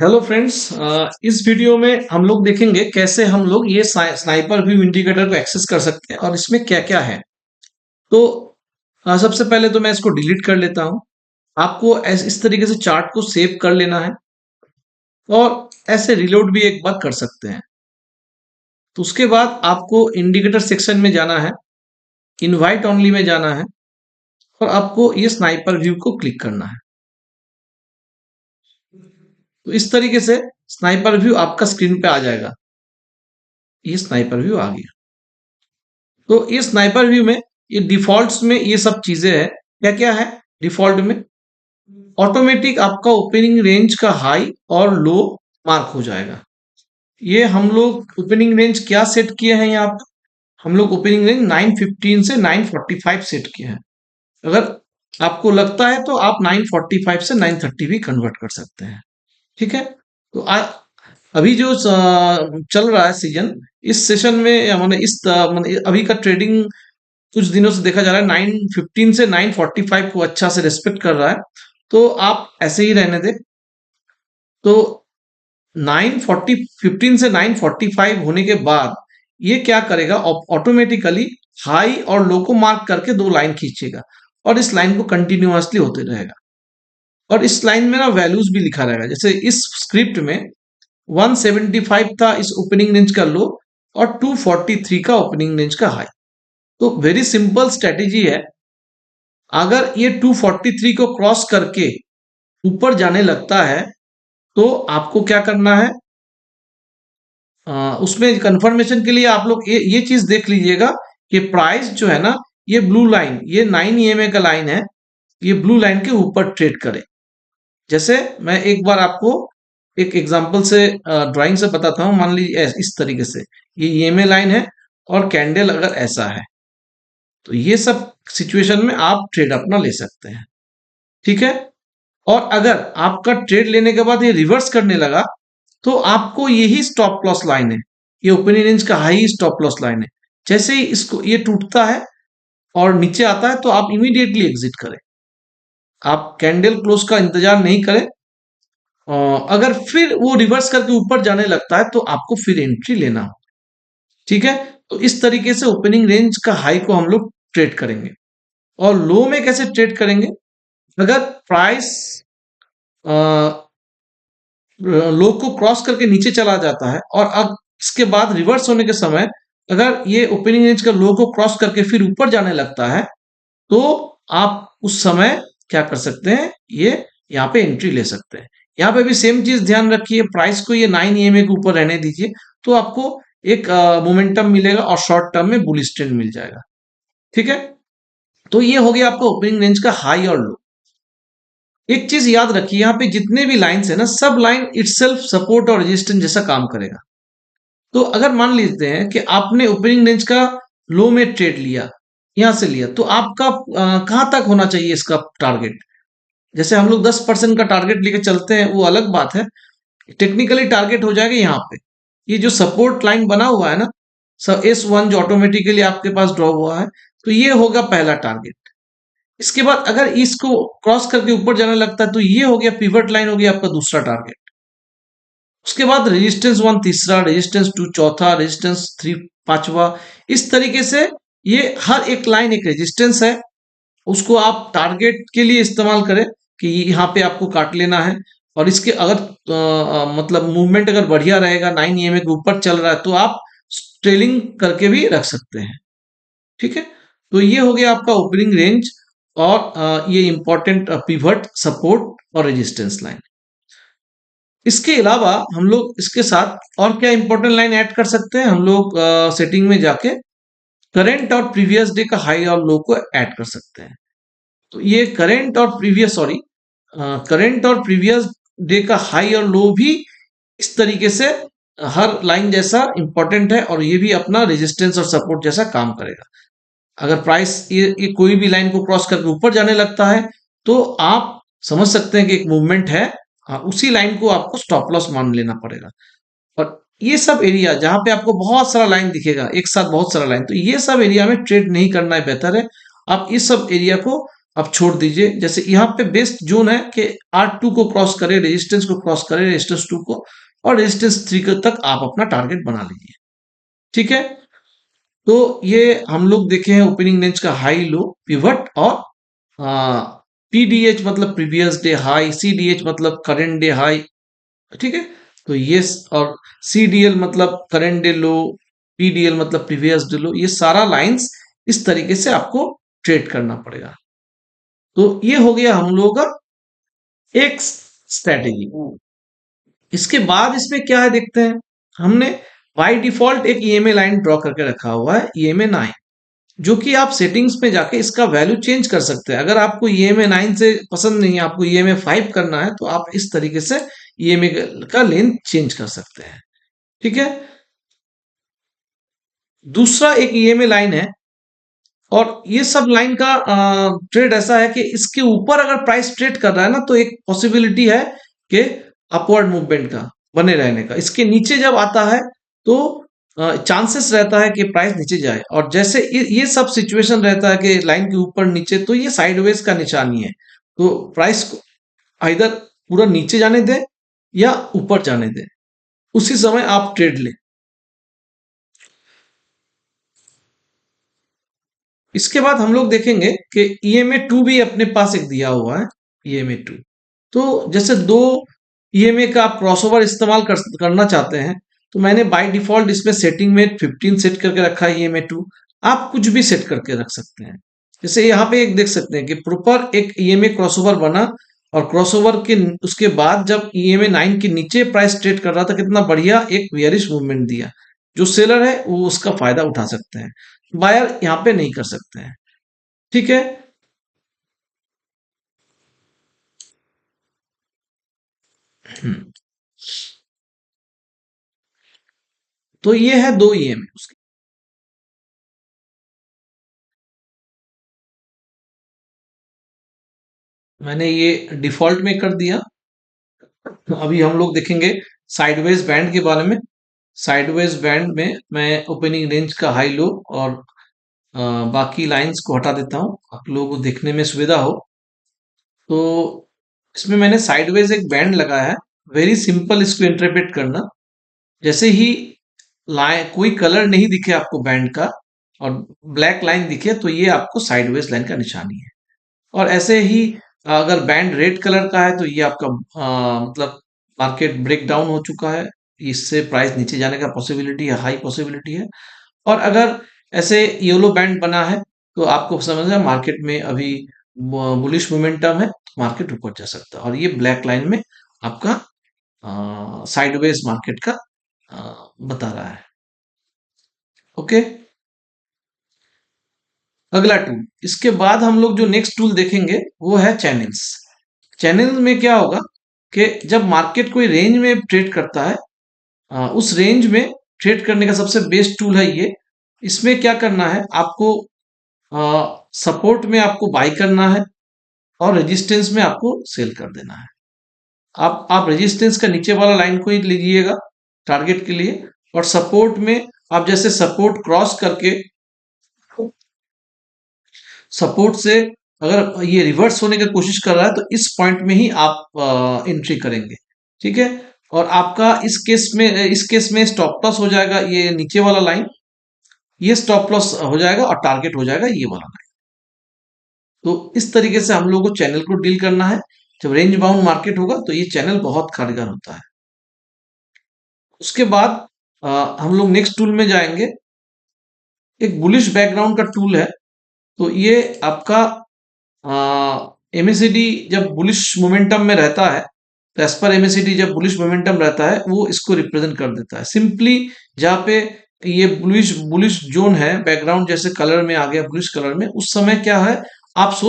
Hello friends. इस video में हम लोग देखेंगे कैसे हम लोग ये स्नाइपर व्यू इंडिकेटर को एक्सेस कर सकते हैं और इसमें क्या क्या है। तो सबसे पहले तो मैं इसको डिलीट कर लेता हूं। आपको इस तरीके से चार्ट को सेव कर लेना है और ऐसे रिलोड भी एक बार कर सकते हैं। तो उसके बाद आपको इंडिकेटर सेक्शन में जाना है, इनवाइट ओनली में जाना है और आपको ये स्नाइपर व्यू को क्लिक करना है। तो इस तरीके से स्नाइपर व्यू आपका स्क्रीन पे आ जाएगा। ये स्नाइपर व्यू आ गया। तो ये स्नाइपर व्यू में ये डिफॉल्ट्स में ये सब चीजें हैं। क्या क्या है डिफॉल्ट में? ऑटोमेटिक आपका ओपनिंग रेंज का हाई और लो मार्क हो जाएगा। ये हम लोग ओपनिंग रेंज क्या सेट किए हैं यहाँ पर? हम लोग ओपनिंग रेंज 915 से 945 सेट किए हैं। अगर आपको लगता है तो आप 945 से 930 भी कन्वर्ट कर सकते हैं। ठीक है। तो अभी जो चल रहा है सीजन, इस सेशन में मैंने मैंने अभी का ट्रेडिंग कुछ दिनों से देखा जा रहा है 915 से 945 को अच्छा से रिस्पेक्ट कर रहा है। तो आप ऐसे ही रहने दें। तो 940 15 से 945 होने के बाद ये क्या करेगा, ऑटोमेटिकली हाई और लो को मार्क करके दो लाइन खींचेगा और इस लाइन को कंटिन्यूअसली होते रहेगा। और इस लाइन में ना वैल्यूज भी लिखा रहेगा। जैसे इस स्क्रिप्ट में 175 था इस ओपनिंग रेंज का लो और 243 का ओपनिंग रेंज का हाई। तो वेरी सिंपल स्ट्रेटेजी है। अगर ये 243 को क्रॉस करके ऊपर जाने लगता है तो आपको क्या करना है, उसमें कंफर्मेशन के लिए आप लोग ये चीज देख लीजिएगा कि प्राइस जो है ना, ये ब्लू लाइन, ये 9 ईएमए का लाइन है, ये ब्लू लाइन के ऊपर ट्रेड करे। जैसे मैं एक बार आपको एक एग्जांपल से ड्राइंग से बताता हूं। मान लीजिए इस तरीके से ये ईएमए लाइन है और कैंडल अगर ऐसा है, तो ये सब सिचुएशन में आप ट्रेड अपना ले सकते हैं। ठीक है। और अगर आपका ट्रेड लेने के बाद ये रिवर्स करने लगा तो आपको यही स्टॉप लॉस लाइन है, ये ओपनिंग रेंज का हाई स्टॉप लॉस लाइन है। जैसे ही इसको ये टूटता है और नीचे आता है तो आप इमीडिएटली एग्जिट करें। आप कैंडल क्लोज का इंतजार नहीं करें। अगर फिर वो रिवर्स करके ऊपर जाने लगता है तो आपको फिर एंट्री लेना हो। ठीक है। तो इस तरीके से ओपनिंग रेंज का हाई को हम लोग ट्रेड करेंगे। और लो में कैसे ट्रेड करेंगे? अगर प्राइस लो को क्रॉस करके नीचे चला जाता है और अब इसके बाद रिवर्स होने के समय अगर ये ओपनिंग रेंज का लो को क्रॉस करके फिर ऊपर जाने लगता है तो आप उस समय क्या कर सकते हैं, ये यहाँ पे एंट्री ले सकते हैं। यहाँ पे भी सेम चीज ध्यान रखिए, प्राइस को ये 9 ईएमए के ऊपर रहने दीजिए तो आपको एक मोमेंटम मिलेगा और शॉर्ट टर्म में बुलिश ट्रेंड मिल जाएगा। ठीक है। तो ये हो गया आपका ओपनिंग रेंज का हाई और लो। एक चीज याद रखिए, यहाँ पे जितने भी लाइंस है ना, सब लाइन इटसेल्फ सपोर्ट और रेजिस्टेंस जैसा काम करेगा। तो अगर मान लेते हैं कि आपने ओपनिंग रेंज का लो में ट्रेड लिया, यहां से लिया, तो आपका कहां तक होना चाहिए इसका टारगेट? जैसे हम लोग 10% का टारगेट लेके चलते हैं वो अलग बात है। टेक्निकली टारगेट हो जाएगा यहाँ पे, ये जो सपोर्ट लाइन बना हुआ है ना, S1 जो ऑटोमेटिकली आपके पास ड्रॉ हुआ है, तो ये होगा पहला टारगेट। इसके बाद अगर इसको क्रॉस करके ऊपर जाने लगता है तो ये हो गया पिवट लाइन, हो गया आपका दूसरा टारगेट। उसके बाद रेजिस्टेंस 1 तीसरा, रेजिस्टेंस 2 चौथा, रेजिस्टेंस 3 पांचवा। इस तरीके से ये हर एक लाइन एक रेजिस्टेंस है, उसको आप टारगेट के लिए इस्तेमाल करें कि यहाँ पे आपको काट लेना है। और इसके अगर मतलब मूवमेंट अगर बढ़िया रहेगा, 9 ईएमए के ऊपर चल रहा है, तो आप ट्रेलिंग करके भी रख सकते हैं। ठीक है। तो ये हो गया आपका ओपनिंग रेंज और ये इंपॉर्टेंट पिवट, सपोर्ट और रेजिस्टेंस लाइन। इसके अलावा हम लोग इसके साथ और क्या इंपॉर्टेंट लाइन ऐड कर सकते हैं? हम लोग सेटिंग में जाके करंट और प्रीवियस डे का हाई और लो को ऐड कर सकते हैं। तो ये करंट और प्रीवियस डे का हाई और लो भी इस तरीके से हर लाइन जैसा इंपॉर्टेंट है और ये भी अपना रेजिस्टेंस और सपोर्ट जैसा काम करेगा। अगर प्राइस ये कोई भी लाइन को क्रॉस करके ऊपर जाने लगता है तो आप समझ सकते हैं कि एक मूवमेंट है। उसी लाइन को आपको स्टॉप लॉस मान लेना पड़ेगा। और ये सब एरिया जहां पे आपको बहुत सारा लाइन दिखेगा, एक साथ बहुत सारा लाइन, तो ये सब एरिया में ट्रेड नहीं करना है, बेहतर है आप इस सब एरिया को आप छोड़ दीजिए। जैसे यहाँ पे बेस्ट जोन है कि R2 को क्रॉस करे, रेजिस्टेंस को क्रॉस करे, रेजिस्टेंस 2 को, और रेजिस्टेंस 3 तक आप अपना टारगेट बना लीजिए। ठीक है, तो ये हम लोग देखे हैं ओपनिंग रेंज का हाई लो, पिवट, और पीडीएच मतलब प्रीवियस डे हाई, सीडीएच मतलब करंट डे हाई। ठीक है, तो ये और सीडीएल मतलब करंट डे लो, पीडीएल मतलब प्रीवियस डे लो, ये सारा लाइंस इस तरीके से आपको ट्रेड करना पड़ेगा। तो ये हो गया हम लोगों का एक स्ट्रैटेजी। इसके बाद इसमें क्या है देखते हैं। हमने बाय डिफॉल्ट एक ईएमए लाइन ड्रॉ करके रखा हुआ है, ईएमए 9, जो कि आप सेटिंग्स में जाके इसका वैल्यू चेंज कर सकते हैं। अगर आपको ईएमए 9 से पसंद नहीं है, आपको ईएमए 5 करना है, तो आप इस तरीके से ईएमए का लेंथ चेंज कर सकते हैं। ठीक है, दूसरा एक ईएमए लाइन है, और ये सब लाइन का ट्रेड ऐसा है कि इसके ऊपर अगर प्राइस ट्रेड कर रहा है ना, तो एक पॉसिबिलिटी है कि अपवर्ड मूवमेंट का बने रहने का। इसके नीचे जब आता है तो चांसेस रहता है कि प्राइस नीचे जाए, और जैसे ये सब सिचुएशन रहता है कि लाइन के ऊपर नीचे, तो ये साइडवेज का निशानी है। तो प्राइस को इधर पूरा नीचे जाने दें या ऊपर जाने दें, उसी समय आप ट्रेड लें। इसके बाद हम लोग देखेंगे कि ईएमए 2 भी अपने पास एक दिया हुआ है, ईएमए 2। तो जैसे दो ईएमए का आप क्रॉसओवर इस्तेमाल करना चाहते हैं, तो मैंने बाय डिफॉल्ट इसमें सेटिंग में 15 सेट करके रखा है ईएमए 2। आप कुछ भी सेट करके रख सकते हैं। जैसे यहाँ पे एक देख सकते हैं कि प्रॉपर एक ईएमए क्रॉसओवर बना, और क्रॉसओवर के उसके बाद जब ईएमए 9 के नीचे प्राइस ट्रेड कर रहा था, कितना बढ़िया एक बियरिश मूवमेंट दिया। जो सेलर है वो उसका फायदा उठा सकते हैं, बायर यहाँ पे नहीं कर सकते हैं। ठीक है, तो ये है दो ईएमए उसके। मैंने ये डिफॉल्ट में कर दिया। तो अभी हम लोग देखेंगे साइडवेज बैंड के बारे में। साइडवेज बैंड में मैं ओपनिंग रेंज का हाई लो और बाकी लाइंस को हटा देता हूँ, आप लोगों को देखने में सुविधा हो। तो इसमें मैंने साइडवेज एक बैंड लगाया है। वेरी सिंपल इसको इंटरप्रेट करना। जैसे ही लाइन कोई कलर नहीं दिखे आपको बैंड का, और ब्लैक लाइन दिखे, तो ये आपको साइडवेज लाइन का निशानी है। और ऐसे ही अगर बैंड रेड कलर का है, तो ये आपका मतलब मार्केट ब्रेक डाउन हो चुका है, इससे प्राइस नीचे जाने का पॉसिबिलिटी है, हाई पॉसिबिलिटी है। और अगर ऐसे येलो बैंड बना है, तो आपको समझना मार्केट में अभी बुलिश मोमेंटम है, मार्केट ऊपर जा सकता है। और ये ब्लैक लाइन में आपका साइडवेज मार्केट का बता रहा है। ओके, अगला टूल। इसके बाद हम लोग जो नेक्स्ट टूल देखेंगे वो है चैनल्स। चैनल में क्या होगा कि जब मार्केट कोई रेंज में ट्रेड करता है, उस रेंज में ट्रेड करने का सबसे बेस्ट टूल है ये। इसमें क्या करना है आपको, सपोर्ट में आपको बाई करना है, और रेजिस्टेंस में आपको सेल कर देना है। आप रेजिस्टेंस का नीचे वाला लाइन को ही लीजिएगा टारगेट के लिए, और सपोर्ट में आप जैसे सपोर्ट क्रॉस करके, सपोर्ट से अगर ये रिवर्स होने की कोशिश कर रहा है, तो इस पॉइंट में ही आप एंट्री करेंगे। ठीक है, और आपका इस केस में स्टॉप लॉस हो जाएगा ये नीचे वाला लाइन, ये स्टॉप लॉस हो जाएगा, और टारगेट हो जाएगा ये वाला लाइन। तो इस तरीके से हम लोग को चैनल को डील करना है। जब रेंज बाउंड मार्केट होगा, तो ये चैनल बहुत कारगर होता है। उसके बाद हम लोग नेक्स्ट टूल में जाएंगे। एक बुलिश बैकग्राउंड का टूल है। तो ये आपका एमएसीडी जब बुलिश मोमेंटम में रहता है, तो एज पर एमएसीडी जब बुलिश मोमेंटम रहता है, वो इसको रिप्रेजेंट कर देता है सिंपली। जहाँ पे ये बुलिश बुलिश जोन है, बैकग्राउंड जैसे कलर में आ गया बुलिश कलर में, उस समय क्या है, आप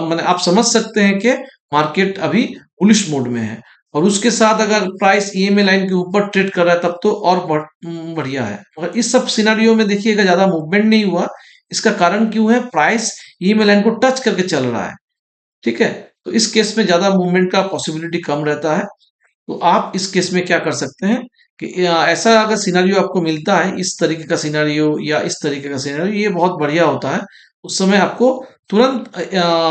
माने आप समझ सकते हैं कि मार्केट अभी बुलिश मोड में है। और उसके साथ अगर प्राइस ईएमए लाइन के ऊपर ट्रेड कर रहा है, तब तो और बढ़िया है। मगर इस सब सिनारियो में देखिएगा ज्यादा मूवमेंट नहीं हुआ। इसका कारण क्यों है, प्राइस ईएमए लाइन को टच करके चल रहा है। ठीक है, तो इस केस में ज्यादा मूवमेंट का पॉसिबिलिटी कम रहता है। तो आप इस केस में क्या कर सकते हैं कि ऐसा अगर सिनारियो आपको मिलता है, इस तरीके का सिनारियो या इस तरीके का सिनारियो, ये बहुत बढ़िया होता है। उस समय आपको तुरंत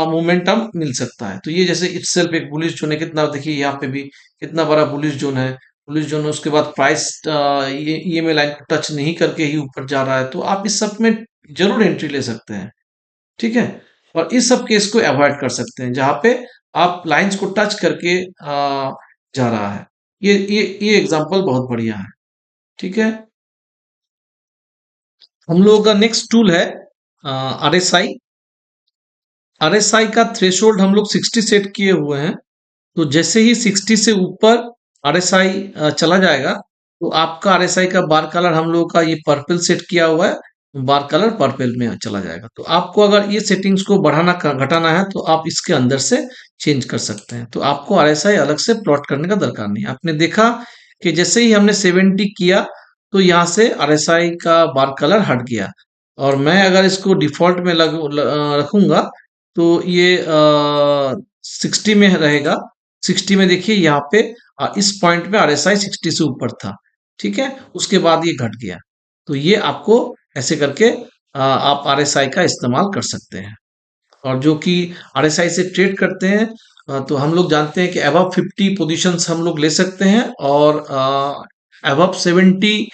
मोमेंटम मिल सकता है। तो ये जैसे इटसेल्फ एक बुलिश जोन है, कितना देखिए यहाँ पे भी कितना बड़ा बुलिश जोन है। बुलिश जोन उसके बाद प्राइस ये ईएमए लाइन को टच नहीं करके ही ऊपर जा रहा है, तो आप इस सब में जरूर एंट्री ले सकते हैं। ठीक है, और इस सब केस को अवॉइड कर सकते हैं जहां पे आप लाइंस को टच करके जा रहा है। ये एग्जांपल बहुत बढ़िया है। ठीक है, हम लोगों का नेक्स्ट टूल है आरएसआई। आरएसआई का थ्रेशोल्ड हम लोग 60 सेट किए हुए हैं। तो जैसे ही 60 से ऊपर आरएसआई चला जाएगा, तो आपका आरएसआई का बार कलर हम लोगों का ये पर्पल सेट किया हुआ है, बार कलर पर्पल में चला जाएगा। तो आपको अगर ये सेटिंग्स को बढ़ाना घटाना है तो आप इसके अंदर से चेंज कर सकते हैं। तो आपको आरएसआई अलग से प्लॉट करने का दरकार नहीं। आपने देखा कि जैसे ही हमने 70 किया, तो यहाँ से आरएसआई का बार कलर हट गया। और मैं अगर इसको डिफॉल्ट में रखूंगा, तो ये 60 में रहेगा। 60 में देखिए यहाँ पे इस पॉइंट पे आरएसआई 60 से ऊपर था। ठीक है, उसके बाद ये घट गया। तो ये आपको ऐसे करके आप आरएसआई का इस्तेमाल कर सकते हैं। और जो कि आरएसआई से ट्रेड करते हैं, तो हम लोग जानते हैं कि अबव 50 पोजीशंस हम लोग ले सकते हैं, और अबव 70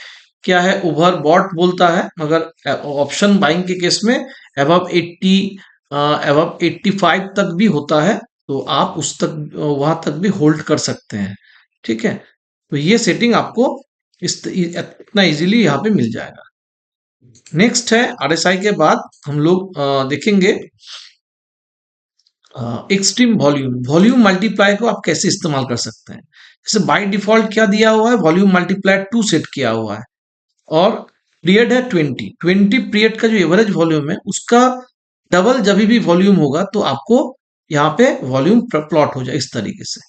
क्या है, ओवर बॉट बोलता है। मगर ऑप्शन बाइंग के केस में अबव 80, अबव 85 तक भी होता है। तो आप उस तक वहां तक भी होल्ड कर सकते हैं। ठीक है, तो ये सेटिंग आपको इतना इजीली यहाँ पे मिल जाएगा। नेक्स्ट है आरएसआई के बाद हम लोग देखेंगे एक्सट्रीम वॉल्यूम। वॉल्यूम मल्टीप्लाई को आप कैसे इस्तेमाल कर सकते हैं। जैसे बाय डिफॉल्ट क्या दिया हुआ है, वॉल्यूम मल्टीप्लाई 2 सेट किया हुआ है, और पीरियड है 20 पीरियड का जो एवरेज वॉल्यूम है उसका डबल जब भी वॉल्यूम होगा, तो आपको यहाँ पे वॉल्यूम प्लॉट हो जाए इस तरीके से।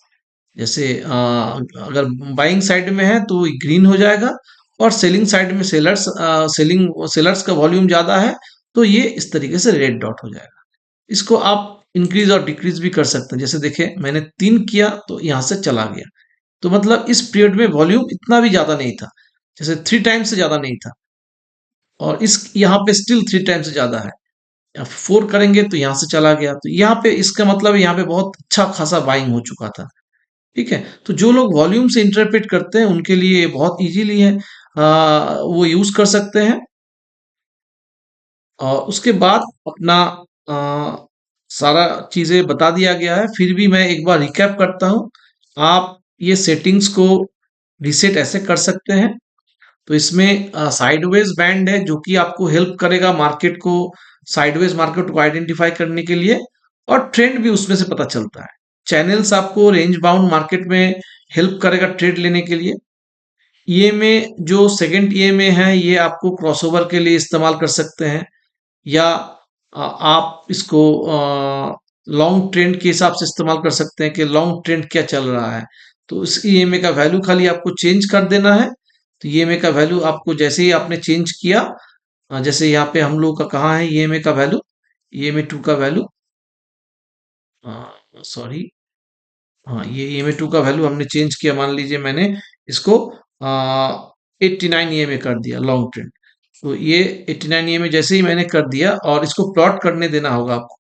जैसे अगर बाइंग साइड में है तो ग्रीन हो जाएगा, और सेलिंग साइड में सेलर्स का वॉल्यूम ज्यादा है, तो ये इस तरीके से रेड डॉट हो जाएगा। इसको आप इंक्रीज और डिक्रीज भी कर सकते हैं। जैसे देखिए मैंने 3 किया तो यहाँ से चला गया, तो मतलब इस पीरियड में वॉल्यूम इतना भी ज्यादा नहीं था, जैसे 3 टाइम्स से ज्यादा नहीं था, और इस यहाँ पे स्टिल 3 टाइम्स से ज्यादा है। 4 करेंगे तो यहाँ से चला गया, तो यहाँ पे इसका मतलब यहाँ पे बहुत अच्छा खासा बाइंग हो चुका था। ठीक है, तो जो लोग वॉल्यूम से इंटरप्रेट करते हैं उनके लिए ये बहुत इजीली है, वो यूज कर सकते हैं। और उसके बाद अपना सारा चीजें बता दिया गया है, फिर भी मैं एक बार रिकैप करता हूँ। आप ये सेटिंग्स को रीसेट ऐसे कर सकते हैं। तो इसमें साइडवेज बैंड है जो कि आपको हेल्प करेगा मार्केट को, साइडवेज मार्केट को आइडेंटिफाई करने के लिए, और ट्रेंड भी उसमें से पता चलता है। चैनल्स आपको रेंज बाउंड मार्केट में हेल्प करेगा ट्रेड लेने के लिए। ईएमए जो सेकंड ईएमए है, ये आपको क्रॉसओवर के लिए इस्तेमाल कर सकते हैं, या आप इसको लॉन्ग ट्रेंड के हिसाब से इस्तेमाल कर सकते हैं कि लॉन्ग ट्रेंड क्या चल रहा है। तो इस ईएमए का वैल्यू खाली आपको चेंज कर देना है। तो ईएमए का वैल्यू आपको जैसे ही आपने चेंज किया, जैसे यहाँ पे हम लोग का कहाँ है ईएमए का वैल्यू, ईएमए टू का वैल्यू, सॉरी, हाँ, ये ईएमए टू का वैल्यू हमने चेंज किया। मान लीजिए मैंने इसको 89 ईएमए कर दिया लॉन्ग ट्रेंड। तो ये 89 ईएमए जैसे ही मैंने कर दिया, और इसको प्लॉट करने देना होगा आपको।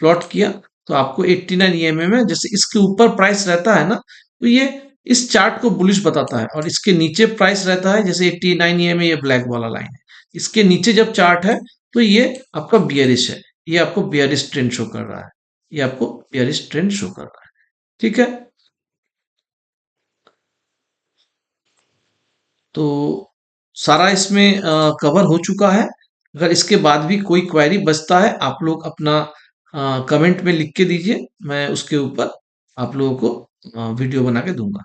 प्लॉट किया तो आपको 89 ईएमए में, जैसे इसके ऊपर प्राइस रहता है ना, तो ये इस चार्ट को बुलिश बताता है, और इसके नीचे प्राइस रहता है, जैसे 89 ईएमए ये ब्लैक वाला लाइन है, इसके नीचे जब चार्ट है तो ये आपका बियरिश है, ये आपको बियरिश ट्रेंड शो कर रहा है, ये आपको बियरिश ट्रेंड शो कर रहा है। ठीक है, तो सारा इसमें कवर हो चुका है। अगर इसके बाद भी कोई क्वेरी बचता है, आप लोग अपना कमेंट में लिख के दीजिए, मैं उसके ऊपर आप लोगों को वीडियो बना के दूंगा।